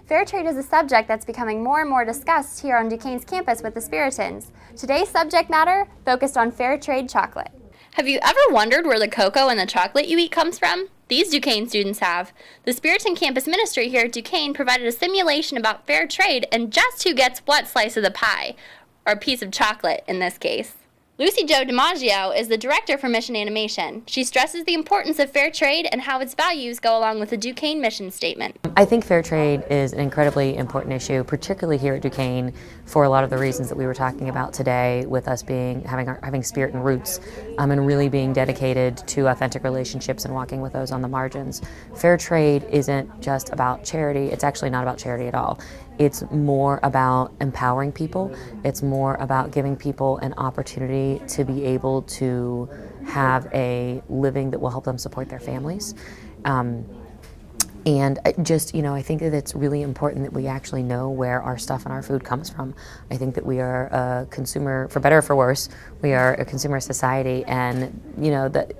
Fair trade is a subject that's becoming more and more discussed here on Duquesne's campus with the Spiritans. Today's subject matter focused on fair trade chocolate. Have you ever wondered where the cocoa and the chocolate you eat comes from? These Duquesne students have. The Spiritan Campus Ministry here at Duquesne provided a simulation about fair trade and just who gets what slice of the pie, or piece of chocolate in this case. Lucy Jo DiMaggio is the director for Mission Animation. She stresses the importance of fair trade and how its values go along with the Duquesne mission statement. I think fair trade is an incredibly important issue, particularly here at Duquesne, for a lot of the reasons that we were talking about today, with us having Spiritan roots and really being dedicated to authentic relationships and walking with those on the margins. Fair trade isn't just about charity. It's actually not about charity at all. It's more about empowering people. It's more about giving people an opportunity to be able to have a living that will help them support their families. And just, I think that it's really important that we actually know where our stuff and our food comes from. I think that we are a consumer, for better or for worse, we are a consumer society, and, that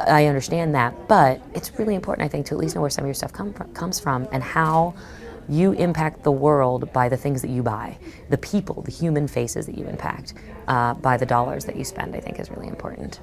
I understand that, but it's really important, I think, to at least know where some of your stuff comes from and how you impact the world by the things that you buy. The people, the human faces that you impact by the dollars that you spend, I think is really important.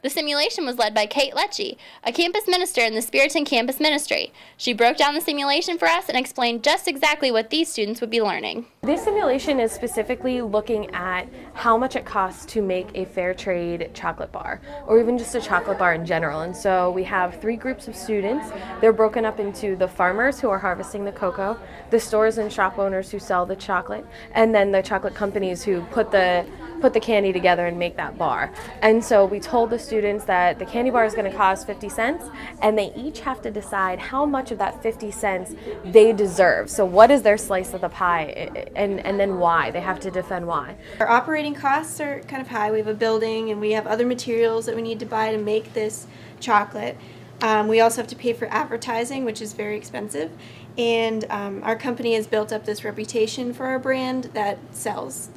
The simulation was led by Kate Lecci, a campus minister in the Spiritan Campus Ministry. She broke down the simulation for us and explained just exactly what these students would be learning. This simulation is specifically looking at how much it costs to make a fair trade chocolate bar, or even just a chocolate bar in general. And so we have 3 groups of students. They're broken up into the farmers who are harvesting the cocoa, the stores and shop owners who sell the chocolate, and then the chocolate companies who put the candy together and make that bar. And so we told the students that the candy bar is going to cost 50 cents, and they each have to decide how much of that 50 cents they deserve. So what is their slice of the pie, and then why? They have to defend why. Our operating costs are kind of high. We have a building and we have other materials that we need to buy to make this chocolate. We also have to pay for advertising, which is very expensive. And our company has built up this reputation for our brand that sells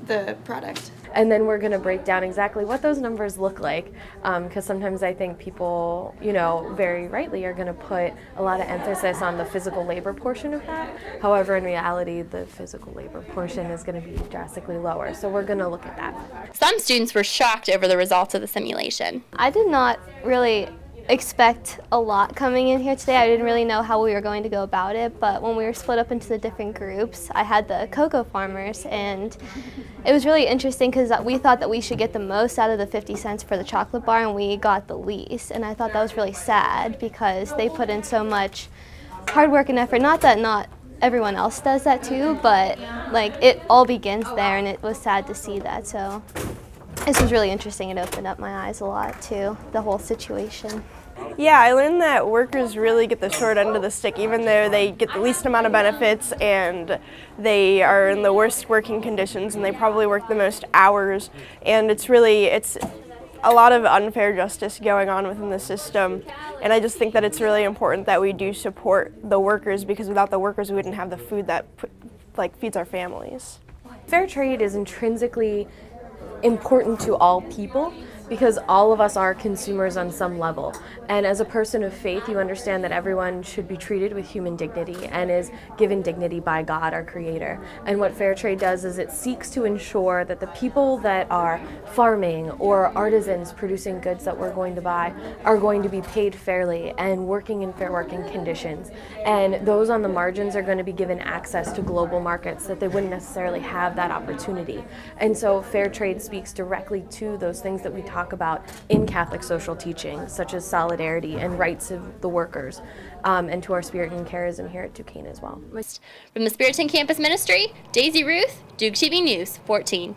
the product. And then we're going to break down exactly what those numbers look like, because sometimes I think people, very rightly are going to put a lot of emphasis on the physical labor portion of that. However, in reality, the physical labor portion is going to be drastically lower. So we're going to look at that. Some students were shocked over the results of the simulation. I did not really expect a lot coming in here today. I didn't really know how we were going to go about it, but when we were split up into the different groups, I had the cocoa farmers, and it was really interesting because we thought that we should get the most out of the 50 cents for the chocolate bar, and we got the least, and I thought that was really sad because they put in so much hard work and effort. Not that not everyone else does that too, but it all begins there, and it was sad to see that. So this was really interesting. It opened up my eyes a lot to the whole situation. Yeah, I learned that workers really get the short end of the stick, even though they get the least amount of benefits and they are in the worst working conditions and they probably work the most hours. And it's a lot of unfair justice going on within the system. And I just think that it's really important that we do support the workers, because without the workers we wouldn't have the food that feeds our families. Fair trade is intrinsically important to all people because all of us are consumers on some level. And as a person of faith, you understand that everyone should be treated with human dignity and is given dignity by God, our Creator. And what fair trade does is it seeks to ensure that the people that are farming or artisans producing goods that we're going to buy are going to be paid fairly and working in fair working conditions. And those on the margins are going to be given access to global markets that they wouldn't necessarily have that opportunity. And so fair trade speaks directly to those things that we talk about in Catholic social teaching, such as solidarity and rights of the workers, and to our Spirit and charism here at Duquesne as well. From the Spiritan Campus Ministry, Daisy Ruth, DuqTV News 14.